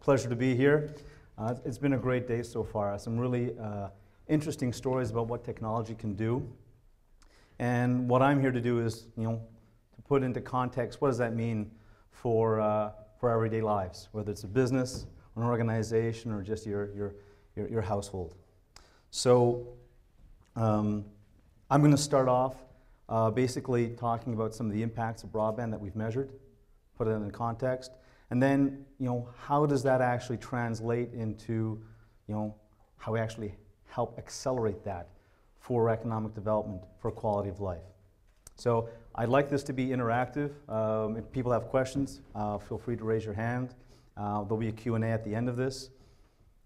Pleasure to be here. It's been a great day so far. Some really interesting stories about what technology can do. And what I'm here to do is, to put into context, what does that mean for everyday lives, whether it's a business, an organization, or just your household. So I'm going to start off basically talking about some of the impacts of broadband that we've measured, put it in context, and then how does that actually translate into how we actually help accelerate that for economic development, for quality of life. So I'd like this to be interactive. If people have questions, feel free to raise your hand. There'll be a Q&A at the end of this,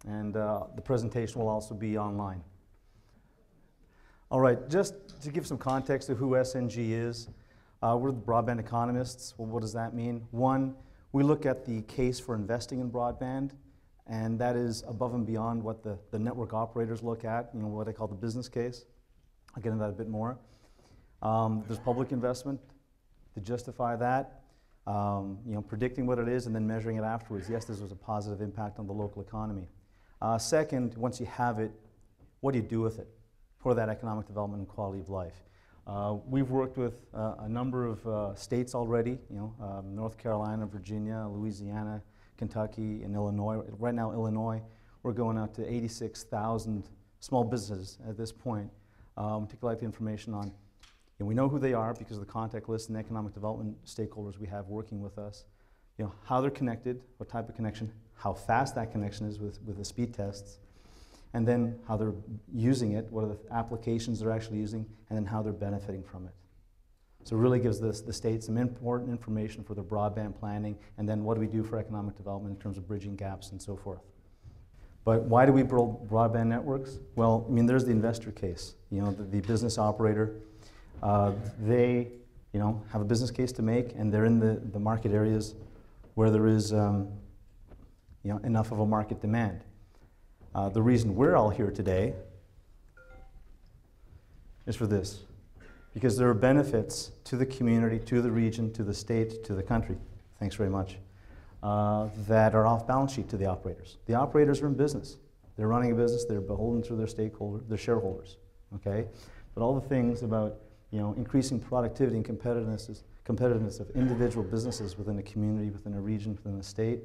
and the presentation will also be online. All right, just to give some context of who SNG is, we're the Broadband Economists. Well, what does that mean? One, we look at the case for investing in broadband, and that is above and beyond what the network operators look at, what I call the business case. I'll get into that a bit more. There's public investment to justify that, predicting what it is and then measuring it afterwards. Yes, this was a positive impact on the local economy. Second, once you have it, what do you do with it for that economic development and quality of life? We've worked with a number of states already, North Carolina, Virginia, Louisiana, Kentucky, and Illinois. Right now, Illinois, we're going out to 86,000 small businesses at this point to collect information on. And we know who they are because of the contact list and economic development stakeholders we have working with us. How they're connected, what type of connection, how fast that connection is with the speed tests, and then how they're using it, what are the applications they're actually using, and then how they're benefiting from it. So it really gives the state some important information for their broadband planning, and then what do we do for economic development in terms of bridging gaps and so forth. But why do we build broadband networks? Well, there's the investor case. The business operator, they have a business case to make, and they're in the market areas where there is enough of a market demand. The reason we're all here today is for this, because there are benefits to the community, to the region, to the state, to the country, thanks very much, that are off balance sheet to the operators. The operators are in business. They're running a business. They're beholden to their stakeholders, their shareholders, okay? But all the things about increasing productivity and competitiveness of individual businesses within a community, within a region, within a state,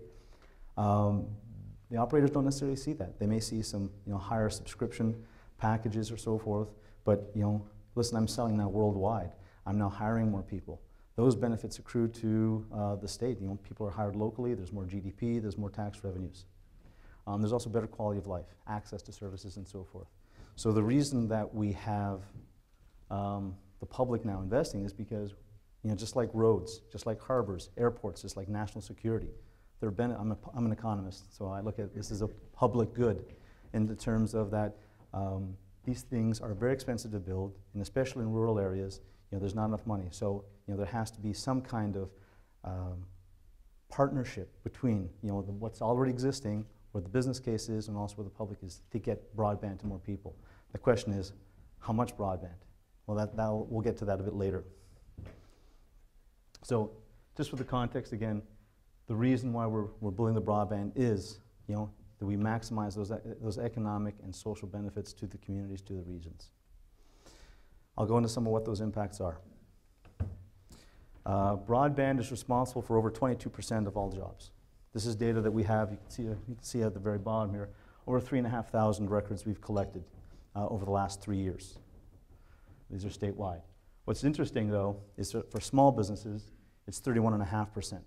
the operators don't necessarily see that. They may see some higher subscription packages or so forth, but listen, I'm selling now worldwide. I'm now hiring more people. Those benefits accrue to the state. People are hired locally, there's more GDP, there's more tax revenues. There's also better quality of life, access to services and so forth. So the reason that we have the public now investing is because just like roads, just like harbors, airports, just like national security, I'm an economist, so I look at this as a public good in the terms of that these things are very expensive to build, and especially in rural areas, there's not enough money. So there has to be some kind of partnership between what's already existing, where the business case is, and also where the public is to get broadband to more people. The question is, how much broadband? Well, we'll get to that a bit later. So just for the context again, the reason why we're building the broadband is that we maximize those economic and social benefits to the communities, to the regions. I'll go into some of what those impacts are. Broadband is responsible for over 22% of all jobs. This is data that we have. You can see at the very bottom here, over 3,500 records we've collected over the last 3 years. These are statewide. What's interesting, though, is that for small businesses, it's 31.5%,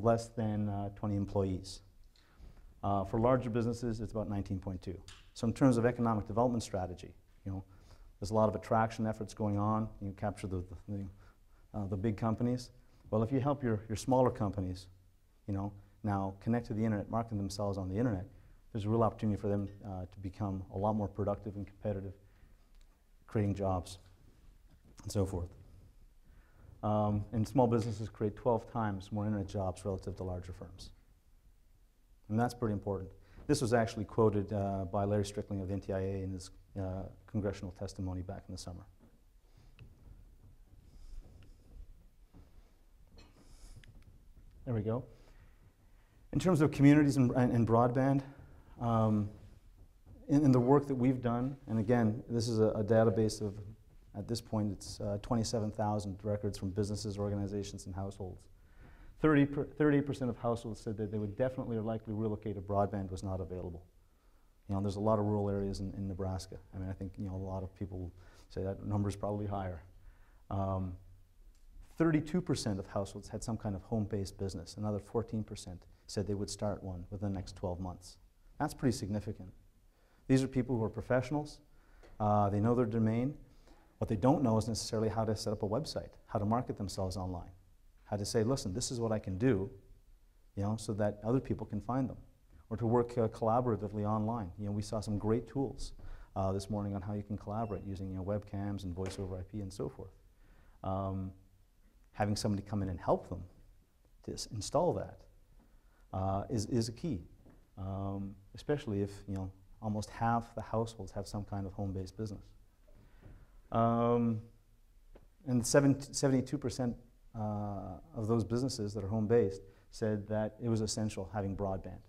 less than 20 employees. For larger businesses, it's about 19.2. So in terms of economic development strategy, there's a lot of attraction efforts going on. You capture the big companies. Well, if you help your smaller companies, now connect to the internet, market themselves on the internet, there's a real opportunity for them to become a lot more productive and competitive, creating jobs, and so forth. And small businesses create 12 times more internet jobs relative to larger firms. And that's pretty important. This was actually quoted by Larry Strickling of the NTIA in his congressional testimony back in the summer. There we go. In terms of communities and broadband, in the work that we've done, and again, this is a database of, at this point, it's 27,000 records from businesses, organizations, and households. 38% of households said that they would definitely or likely relocate if broadband was not available. You know, there's a lot of rural areas in Nebraska. I mean, I think, you know, a lot of people say that number is probably higher. 32% of households had some kind of home-based business. Another 14% said they would start one within the next 12 months. That's pretty significant. These are people who are professionals. They know their domain. What they don't know is necessarily how to set up a website, how to market themselves online, how to say, listen, this is what I can do, you know, so that other people can find them, or to work collaboratively online. You know, we saw some great tools this morning on how you can collaborate using, you know, webcams and voice over IP and so forth. Having somebody come in and help them to install that is a key, especially if, you know, almost half the households have some kind of home-based business. And 72% of those businesses that are home-based said that it was essential having broadband.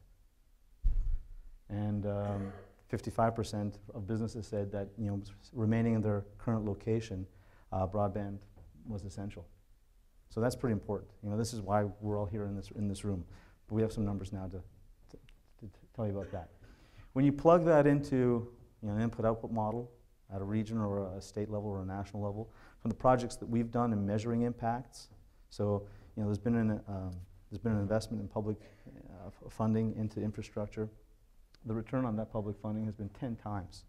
And 55% of businesses said that, you know, remaining in their current location, broadband was essential. So that's pretty important. You know, this is why we're all here in this room. But we have some numbers now to tell you about that. When you plug that into, you know, an input-output model at a region or a state level or a national level, from the projects that we've done in measuring impacts, so, you know, there's been an investment in public funding into infrastructure. The return on that public funding has been 10 times.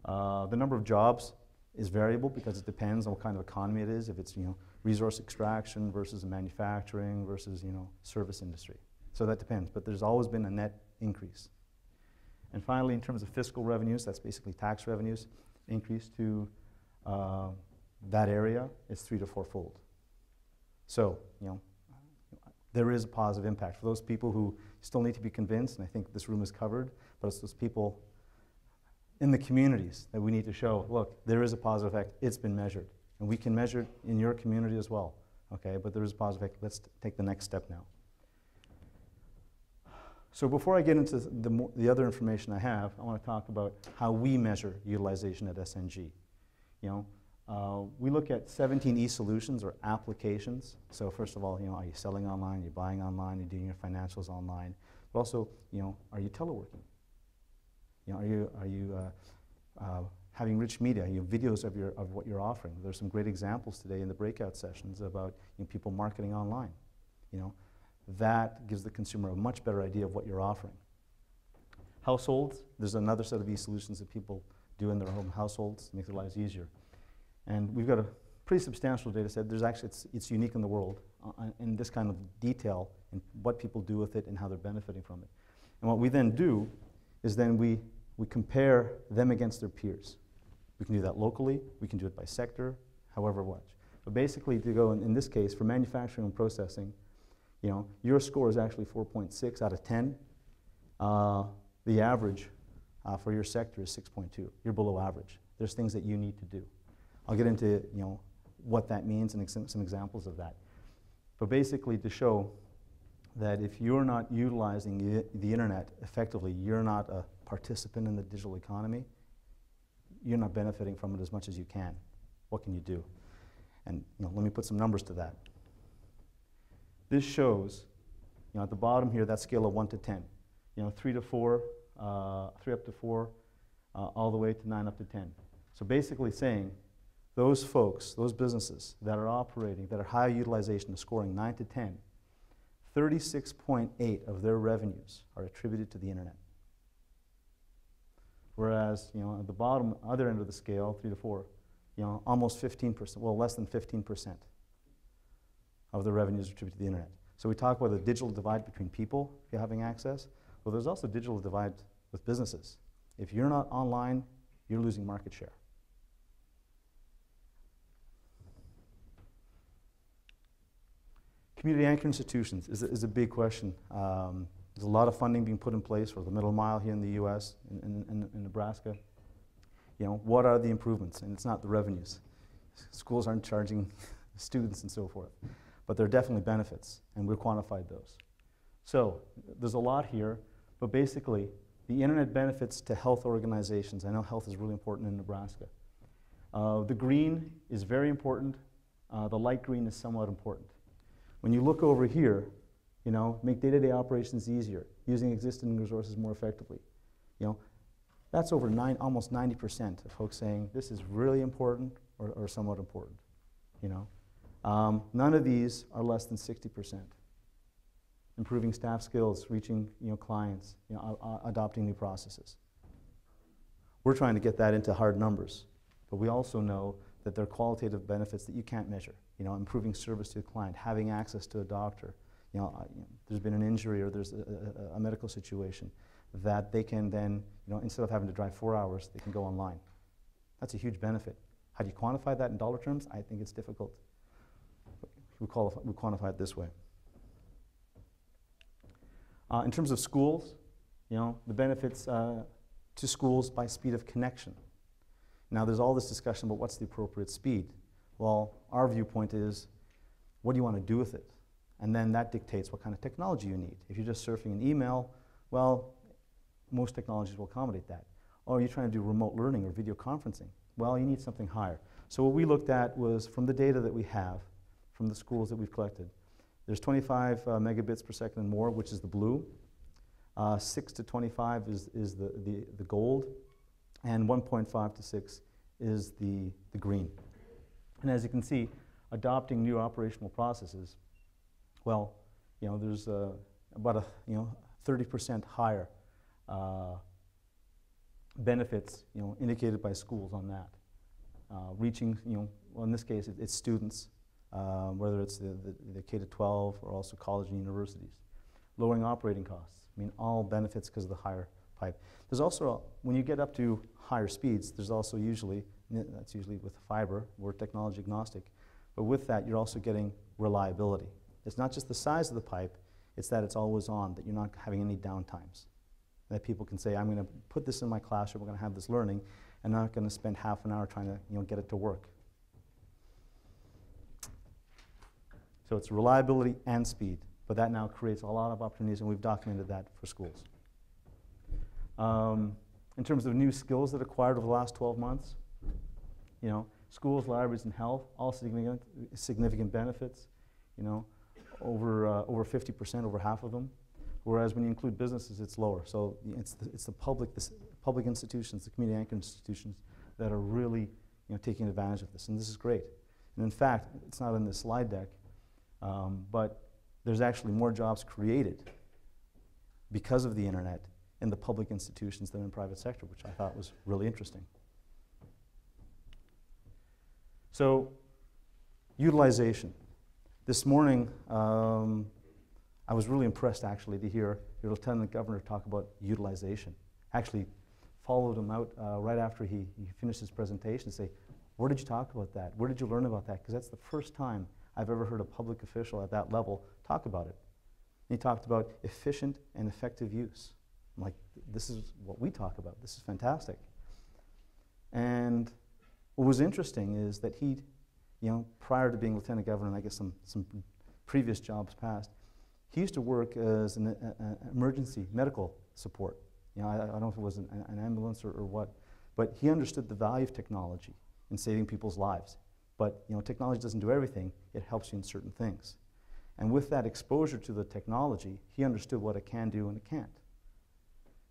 The number of jobs is variable because it depends on what kind of economy it is, if it's, you know, resource extraction versus manufacturing versus, you know, service industry. So that depends, but there's always been a net increase. And finally, in terms of fiscal revenues, that's basically tax revenues, increase to that area is 3- to 4-fold. So, you know, there is a positive impact. For those people who still need to be convinced, and I think this room is covered, but it's those people in the communities that we need to show, look, there is a positive effect, it's been measured. And we can measure it in your community as well, okay? But there is a positive effect. Let's take the next step now. So before I get into the other information I have, I want to talk about how we measure utilization at SNG. You know, we look at 17 e-solutions or applications. So first of all, you know, are you selling online? Are you buying online? Are you doing your financials online? But also, you know, are you teleworking? You know, are you having rich media? You know, videos of what you're offering. There's some great examples today in the breakout sessions about, you know, people marketing online. You know, that gives the consumer a much better idea of what you're offering. Households, there's another set of e-solutions that people do in their home households, makes their lives easier. And we've got a pretty substantial data set. There's actually, it's unique in the world in this kind of detail and what people do with it and how they're benefiting from it. And what we then do is then we compare them against their peers. We can do that locally, we can do it by sector, however much. But basically to go in this case, for manufacturing and processing, you know, your score is actually 4.6 out of 10. The average for your sector is 6.2. You're below average. There's things that you need to do. I'll get into, you know, what that means and some examples of that. But basically to show that if you're not utilizing the internet effectively, you're not a participant in the digital economy, you're not benefiting from it as much as you can. What can you do? And, you know, let me put some numbers to that. This shows, you know, at the bottom here, that scale of 1 to 10. You know, 3 to 4, 3 up to 4, all the way to 9 up to 10. So basically saying those folks, those businesses that are operating, that are high utilization, scoring 9 to 10, 36.8 of their revenues are attributed to the internet. Whereas, you know, at the bottom, other end of the scale, 3 to 4, you know, almost 15%, well, less than 15% of the revenues are attributed to the internet. So we talk about the digital divide between people, if you're having access. Well, there's also a digital divide with businesses. If you're not online, you're losing market share. Community anchor institutions is a big question. There's a lot of funding being put in place for the middle mile here in the US, in Nebraska. You know, what are the improvements? And it's not the revenues. Schools aren't charging students and so forth. But there are definitely benefits, and we've quantified those. So there's a lot here, but basically the internet benefits to health organizations. I know health is really important in Nebraska. The green is very important. The light green is somewhat important. When you look over here, you know, make day-to-day operations easier, using existing resources more effectively. You know, that's over almost 90% of folks saying this is really important or somewhat important. You know, none of these are less than 60%. Improving staff skills, reaching clients, adopting new processes. We're trying to get that into hard numbers, but we also know that there are qualitative benefits that you can't measure. You know, improving service to the client, having access to a doctor. There's been an injury or there's a medical situation that they can then, instead of having to drive 4 hours, they can go online. That's a huge benefit. How do you quantify that in dollar terms? I think it's difficult. We quantify it this way. In terms of schools, the benefits to schools by speed of connection. Now there's all this discussion about what's the appropriate speed. Well, our viewpoint is, what do you want to do with it? And then that dictates what kind of technology you need. If you're just surfing an email, well, most technologies will accommodate that. Or you're trying to do remote learning or video conferencing. Well, you need something higher. So what we looked at was, from the data that we have, from the schools that we've collected, there's 25 megabits per second and more, which is the blue. 6 to 25 is the gold. And 1.5 to 6 is the green. And as you can see, adopting new operational processes, well, there's about a 30% higher benefits, indicated by schools on that. Reaching, well, in this case, it's students, whether it's the K-12 or also college and universities. Lowering operating costs. I mean, all benefits because of the higher pipe. There's also, when you get up to higher speeds, there's also usually, that's usually with fiber, we're technology agnostic, but with that, you're also getting reliability. It's not just the size of the pipe, it's that it's always on, that you're not having any downtimes. That people can say, I'm going to put this in my classroom, we're going to have this learning, and I'm not going to spend half an hour trying to get it to work. So it's reliability and speed, but that now creates a lot of opportunities, and we've documented that for schools. In terms of new skills that acquired over the last 12 months, schools, libraries, and health, all significant benefits, over 50%, over half of them. Whereas when you include businesses, it's lower. So it's the public institutions, the community anchor institutions that are really taking advantage of this, and this is great. And in fact, it's not in this slide deck, but there's actually more jobs created because of the internet in the public institutions than in private sector, which I thought was really interesting. So, utilization. This morning, I was really impressed actually to hear your Lieutenant Governor talk about utilization. Actually followed him out right after he finished his presentation and say, where did you talk about that? Where did you learn about that? Because that's the first time I've ever heard a public official at that level talk about it. And he talked about efficient and effective use. I'm like, this is what we talk about. This is fantastic. And what was interesting is that he, prior to being Lieutenant Governor, and I guess some previous jobs past, he used to work as an emergency medical support. I don't know if it was an ambulance or what, but he understood the value of technology in saving people's lives. But technology doesn't do everything. It helps you in certain things. And with that exposure to the technology, he understood what it can do and it can't.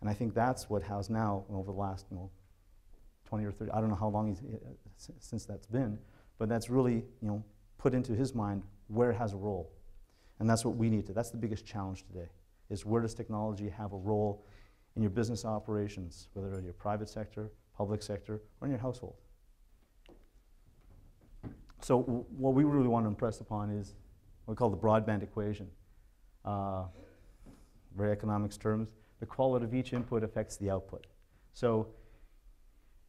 And I think that's what has now, over the last 20 or 30, I don't know how long since that's been, but that's really put into his mind where it has a role. And that's what we need to, that's the biggest challenge today, is where does technology have a role in your business operations, whether in your private sector, public sector, or in your household. So what we really want to impress upon is what we call the broadband equation. Very economics terms, the quality of each input affects the output. So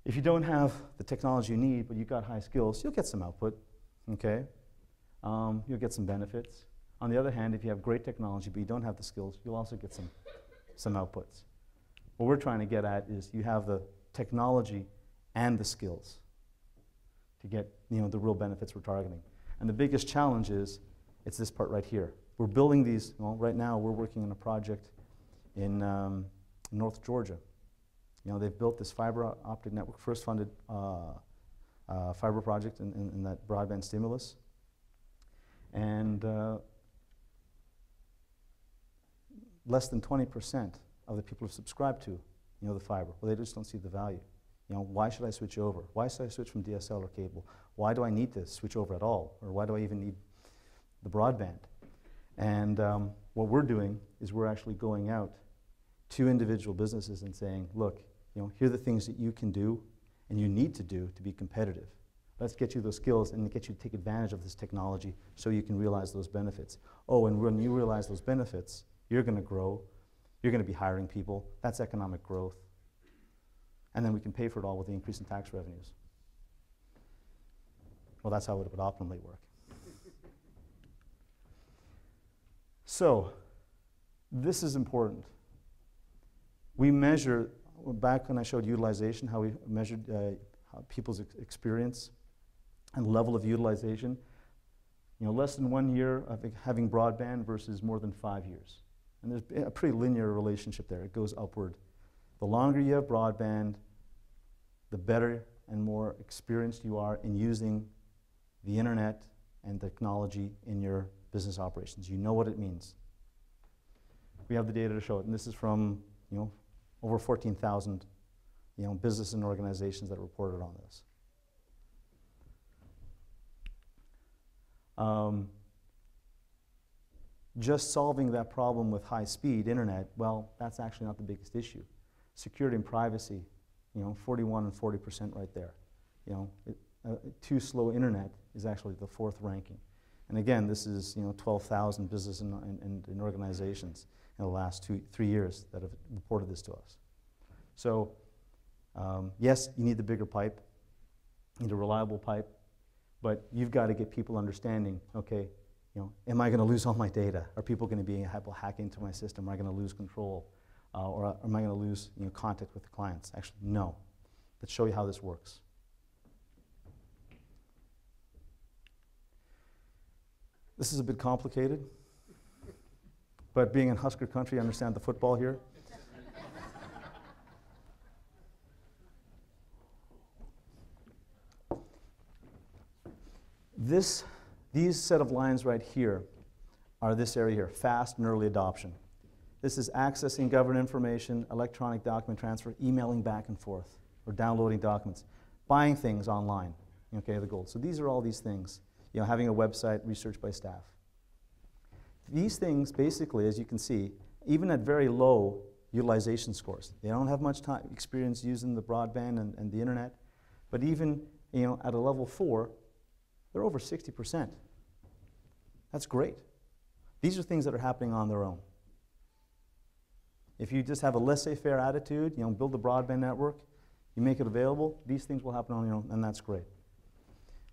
if you don't have the technology you need, but you've got high skills, you'll get some output, okay? You'll get some benefits. On the other hand, if you have great technology, but you don't have the skills, you'll also get some outputs. What we're trying to get at is you have the technology and the skills to get the real benefits we're targeting. And the biggest challenge is, it's this part right here. we're building these, well, right now we're working on a project in North Georgia. You know, they've built this fiber optic network, first funded fiber project in that broadband stimulus. And less than 20% of the people who subscribe to, you know, the fiber, well, they just don't see the value. You know, why should I switch over? Why should I switch from DSL or cable? Why do I need to switch over at all? Or why do I even need the broadband? And what we're doing is we're actually going out to individual businesses and saying, look, you know, here are the things that you can do and you need to do to be competitive. Let's get you those skills and get you to take advantage of this technology so you can realize those benefits. Oh, and when you realize those benefits, you're going to grow. You're going to be hiring people. That's economic growth. And then we can pay for it all with the increase in tax revenues. Well, that's how it would optimally work. So, this is important. We measure, back when I showed utilization, how we measured how people's experience and level of utilization. You know, less than 1 year of having broadband versus more than 5 years. And there's a pretty linear relationship there. It goes upward. The longer you have broadband, the better and more experienced you are in using the internet and technology in your business operations. You know what it means. We have the data to show it, and this is from, you know, over 14,000, you know, businesses and organizations that reported on this. Just solving that problem with high-speed internet, well, that's actually not the biggest issue. Security and privacy, you know, 41 and 40% right there. You know, too slow internet is actually the 4th ranking. And again, this is, you know, 12,000 businesses and organizations in the last 3 years that have reported this to us. So, yes, you need the bigger pipe, you need a reliable pipe, but you've got to get people understanding, okay, you know, am I going to lose all my data? Are people going to be able to hack into my system? Am I going to lose control? Or am I going to lose, you know, contact with the clients? Actually, no. Let's show you how this works. This is a bit complicated, but being in Husker country, I understand the football here. These set of lines right here are this area here, fast and early adoption. This is accessing government information, electronic document transfer, emailing back and forth, or downloading documents, buying things online, okay, the gold. So these are all these things, you know, having a website, research by staff. These things, basically, as you can see, even at very low utilization scores, they don't have much time experience using the broadband and the internet, but even, you know, at a level 4, they're over 60%. That's great. These are things that are happening on their own. If you just have a laissez-faire attitude, you know, build a broadband network, you make it available, these things will happen on your own, and that's great.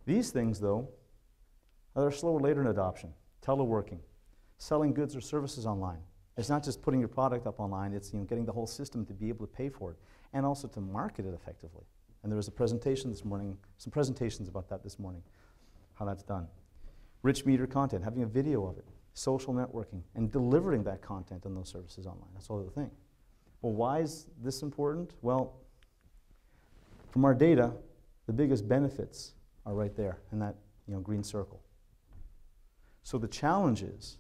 These things, though, are slower later in adoption. Teleworking, selling goods or services online. It's not just putting your product up online, it's, you know, getting the whole system to be able to pay for it, and also to market it effectively. And there was a presentation this morning, some presentations about that this morning, how that's done. Rich media content, having a video of it, social networking, and delivering that content and those services online. That's all the thing. Well, why is this important? Well, from our data, the biggest benefits are right there in that, you know, green circle. So the challenge is,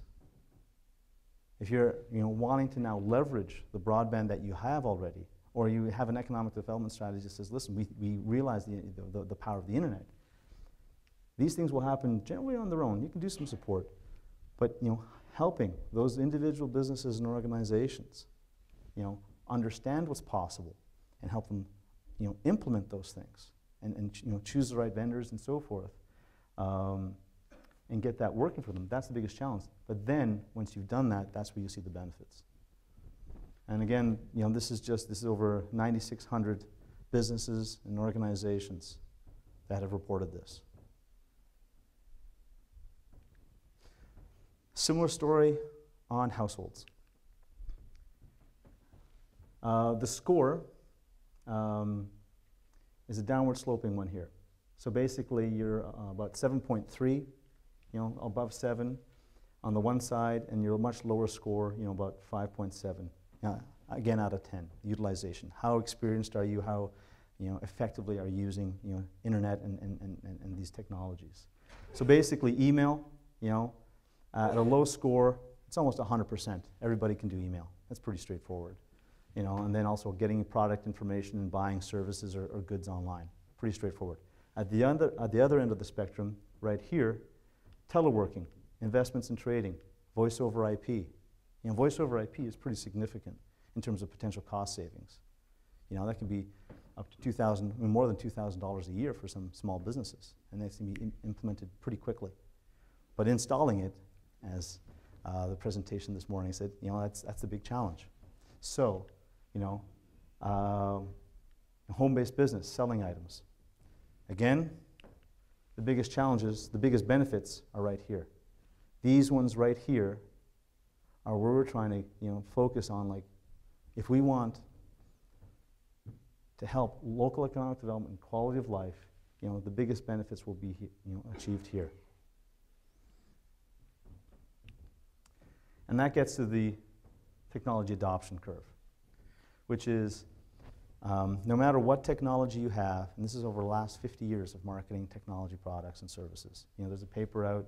if you're, you know, wanting to now leverage the broadband that you have already, or you have an economic development strategy that says, listen, we realize the power of the internet. These things will happen generally on their own. You can do some support, but, you know, helping those individual businesses and organizations, you know, understand what's possible and help them, you know, implement those things and you know, choose the right vendors and so forth, and get that working for them. That's the biggest challenge. But then, once you've done that, that's where you see the benefits. And again, you know, this is over 9,600 businesses and organizations that have reported this. Similar story on households. The score is a downward sloping one here. So basically, you're about 7.3, you know, above 7. on the one side, and your much lower score, about 5.7, again out of 10, utilization. How experienced are you? How effectively are you using internet and these technologies? So basically, email, at a low score, it's almost 100%. Everybody can do email. That's pretty straightforward. And then also getting product information and buying services or goods online. Pretty straightforward. At the other end of the spectrum, right here, teleworking, investments in trading, voice over IP. Voice over IP is pretty significant in terms of potential cost savings. That can be up to more than $2,000 a year for some small businesses, and that can be implemented pretty quickly. But installing it, as the presentation this morning said, that's the big challenge. So, home-based business, selling items. Again, the biggest challenges, the biggest benefits are right here. These ones right here are where we're trying to focus on, like, if we want to help local economic development and quality of life, the biggest benefits will be achieved here. And that gets to the technology adoption curve, which is no matter what technology you have, and this is over the last 50 years of marketing technology products and services. There's a paper out,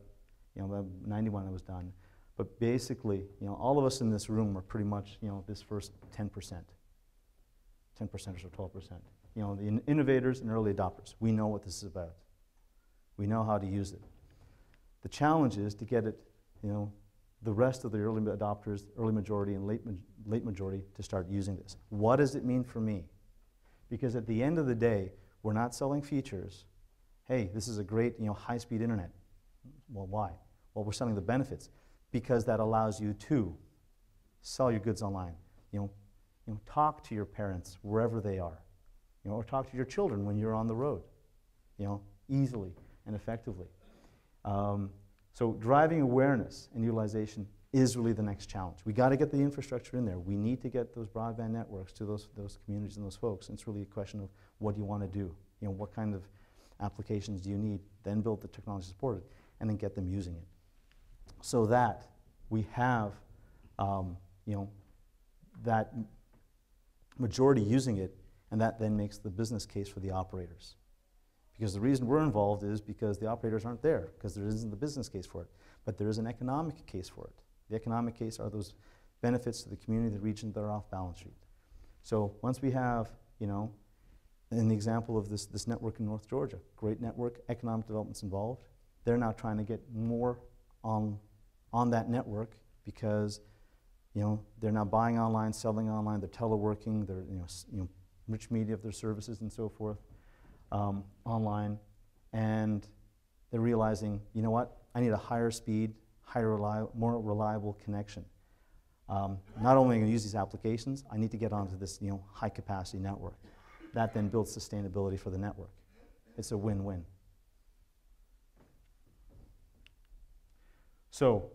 91 that was done, but basically, all of us in this room are pretty much, this first 10%, 10% or so, 12%. The innovators and early adopters. We know what this is about. We know how to use it. The challenge is to get it, the rest of the early adopters, early majority and late majority to start using this. What does it mean for me? Because at the end of the day, we're not selling features. Hey, this is a great high-speed internet. Well, why? Well, we're selling the benefits because that allows you to sell your goods online. Talk to your parents wherever they are, or talk to your children when you're on the road, easily and effectively. So driving awareness and utilization is really the next challenge. We got to get the infrastructure in there. We need to get those broadband networks to those communities and those folks. And it's really a question of what do you want to do? What kind of applications do you need? Then build the technology supported, and then get them using it, so that we have that majority using it, and that then makes the business case for the operators. Because the reason we're involved is because the operators aren't there, because there isn't the business case for it. But there is an economic case for it. The economic case are those benefits to the community, the region that are off balance sheet. So once we have, in the example of this network in North Georgia, great network, economic development's involved. They're now trying to get more on that network because, they're now buying online, selling online, they're teleworking, they're, rich media of their services and so forth. Online, and they're realizing, what, I need a higher speed, more reliable connection. Not only am I going to use these applications, I need to get onto this high capacity network. That then builds sustainability for the network. It's a win-win. So,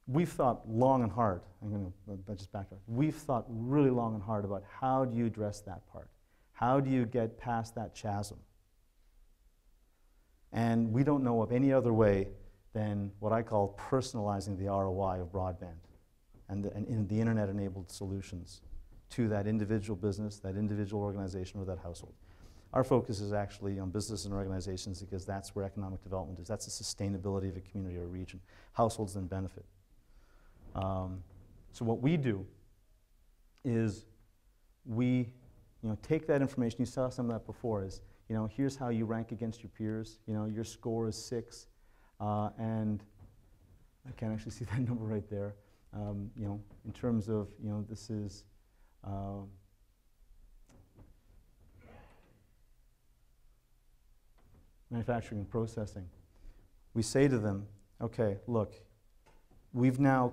we've thought long and hard. I'm going to just back up. We've thought really long and hard about how do you address that part. How do you get past that chasm? And we don't know of any other way than what I call personalizing the ROI of broadband and the internet-enabled solutions to that individual business, that individual organization, or that household. Our focus is actually on business and organizations because that's where economic development is. That's the sustainability of a community or a region. Households then benefit. So what we do is we take that information. You saw some of that before. Is here's how you rank against your peers. Your score is 6, and I can't actually see that number right there. In terms of this is manufacturing and processing. We say to them, okay, look, we've now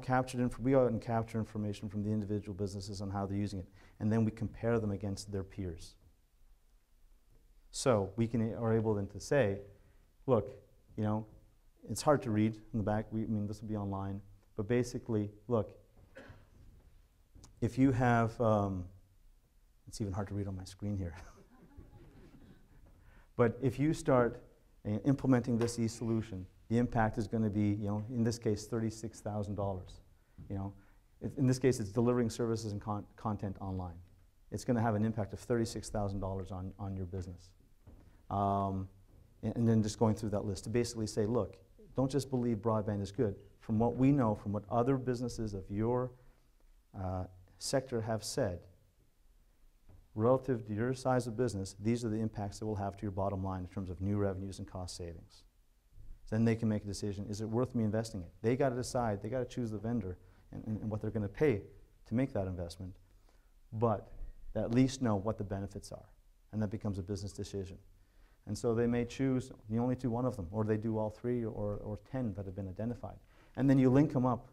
we go out and capture information from the individual businesses on how they're using it, and then we compare them against their peers. So we are able then to say, look, it's hard to read in the back. This will be online, but basically, look, if you have, it's even hard to read on my screen here. But if you start implementing this e-solution, the impact is going to be, in this case, $36,000. In this case, it's delivering services and content online. It's going to have an impact of $36,000 on your business. And then just going through that list to basically say, look, don't just believe broadband is good. From what we know, from what other businesses of your sector have said, relative to your size of business, these are the impacts it will have to your bottom line in terms of new revenues and cost savings. Then they can make a decision, is it worth me investing it? They got to decide, they got to choose the vendor and what they're going to pay to make that investment, but they at least know what the benefits are, and that becomes a business decision. And so they may choose, you only do one of them, or they do all three or 10 that have been identified. And then you link them up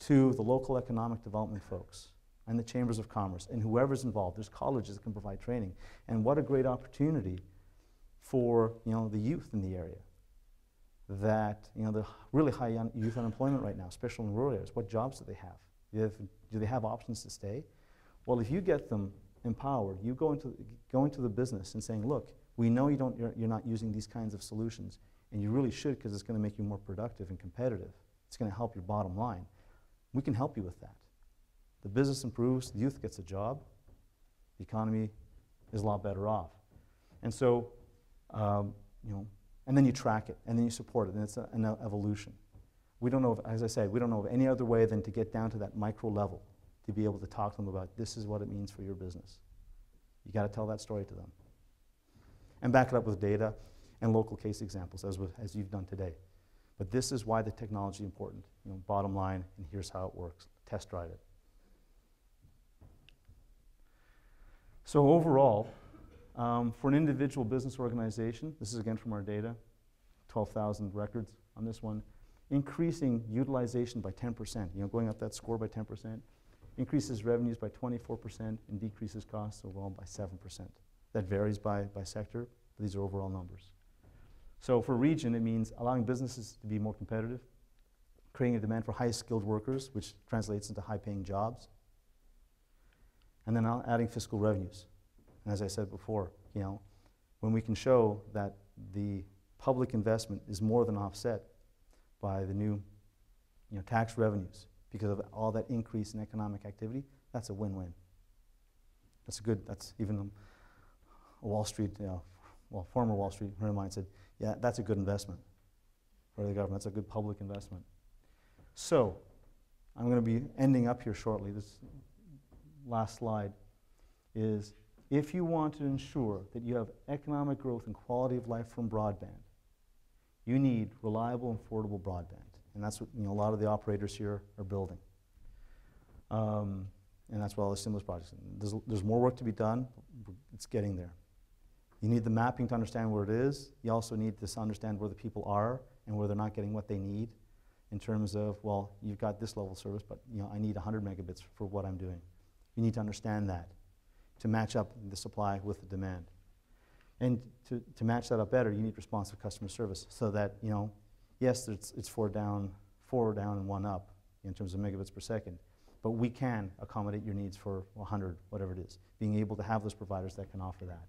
to the local economic development folks and the chambers of commerce and whoever's involved. There's colleges that can provide training. And what a great opportunity for the youth in the area. That the really high youth unemployment right now, especially in rural areas. What jobs do they have? Do they have options to stay? Well, if you get them empowered, you go into the business and saying, look, we know you're not using these kinds of solutions, and you really should because it's going to make you more productive and competitive. It's going to help your bottom line. We can help you with that. The business improves, the youth gets a job, the economy is a lot better off. And so, and then you track it, and then you support it, and it's an evolution. We don't know, as I said, we don't know of any other way than to get down to that micro level to be able to talk to them about this is what it means for your business. You got to tell that story to them. And back it up with data and local case examples, as you've done today. But this is why the technology is important. Bottom line, and here's how it works. Test drive it. So overall, for an individual business organization, this is again from our data, 12,000 records on this one, increasing utilization by 10%, going up that score by 10%, increases revenues by 24% and decreases costs overall by 7%. That varies by sector, but these are overall numbers. So for region, it means allowing businesses to be more competitive, creating a demand for high-skilled workers, which translates into high-paying jobs, and then adding fiscal revenues. And as I said before, when we can show that the public investment is more than offset by the new tax revenues because of all that increase in economic activity, that's a win-win. That's even a Wall Street, former Wall Street friend of mine said, yeah, that's a good investment for the government. That's a good public investment. So I'm going to be ending up here shortly. This last slide is, if you want to ensure that you have economic growth and quality of life from broadband, you need reliable and affordable broadband. And that's what a lot of the operators here are building. And that's what all the stimulus projects. There's more work to be done. It's getting there. You need the mapping to understand where it is. You also need to understand where the people are and where they're not getting what they need in terms of, well, you've got this level of service, but I need 100 megabits for what I'm doing. You need to understand that to match up the supply with the demand. And to match that up better, you need responsive customer service so that, yes, it's four down and one up in terms of megabits per second, but we can accommodate your needs for 100, whatever it is, being able to have those providers that can offer that.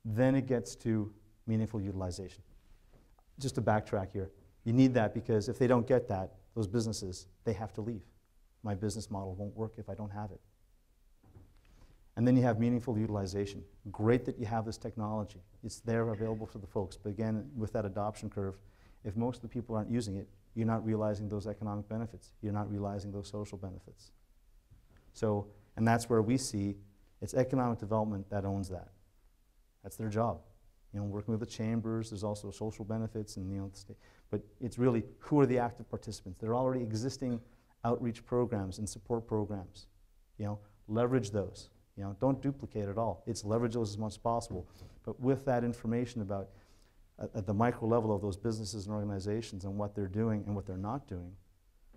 Then it gets to meaningful utilization. Just to backtrack here, you need that because if they don't get that, those businesses, they have to leave. My business model won't work if I don't have it. And then you have meaningful utilization. Great that you have this technology. It's there available for the folks. But again, with that adoption curve, if most of the people aren't using it, you're not realizing those economic benefits. You're not realizing those social benefits. So, and that's where we see it's economic development that owns that. That's their job. Working with the chambers, there's also social benefits, and the state. But it's really, who are the active participants? There are already existing outreach programs and support programs. Leverage those. Don't duplicate it all. It's leverage those as much as possible. But with that information about at the micro level of those businesses and organizations and what they're doing and what they're not doing,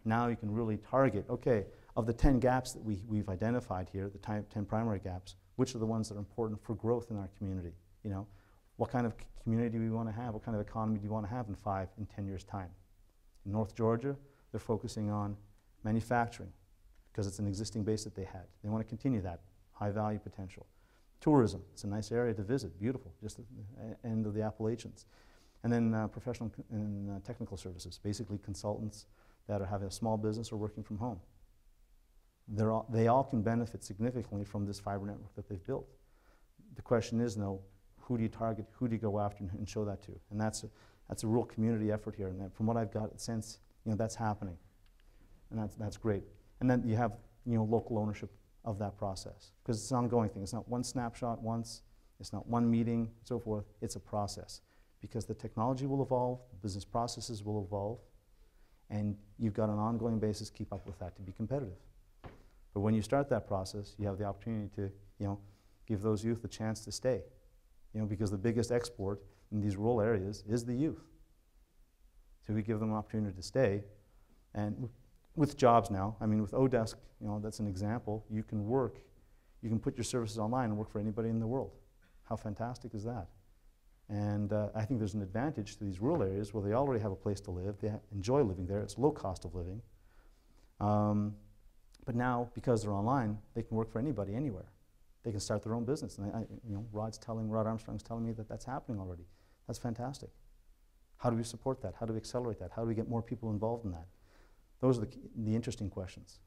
now you can really target, okay, of the 10 gaps that we've identified here, the 10 primary gaps, which are the ones that are important for growth in our community? What kind of community do we want to have? What kind of economy do you want to have in 5 and 10 years' time? In North Georgia, they're focusing on manufacturing because it's an existing base that they had. They want to continue that. High value potential. Tourism, it's a nice area to visit, beautiful, just at the end of the Appalachians. And then professional and technical services, basically consultants that are having a small business or working from home. They all can benefit significantly from this fiber network that they've built. The question is, now, who do you target, who do you go after and show that to? And that's a real community effort here, and from what I've got a sense, that's happening. And that's great. And then you have local ownership of that process, because it's an ongoing thing. It's not one snapshot once, it's not one meeting, and so forth. It's a process, because the technology will evolve, the business processes will evolve, and you've got an ongoing basis to keep up with that to be competitive. But when you start that process, you have the opportunity to give those youth the chance to stay, because the biggest export in these rural areas is the youth. So we give them an opportunity to stay, and with jobs now, I mean, with Odesk, that's an example. You can put your services online and work for anybody in the world. How fantastic is that? And I think there's an advantage to these rural areas where they already have a place to live. They enjoy living there. It's low cost of living. But now, because they're online, they can work for anybody, anywhere. They can start their own business. And Rod Armstrong's telling me that that's happening already. That's fantastic. How do we support that? How do we accelerate that? How do we get more people involved in that? Those are the interesting questions.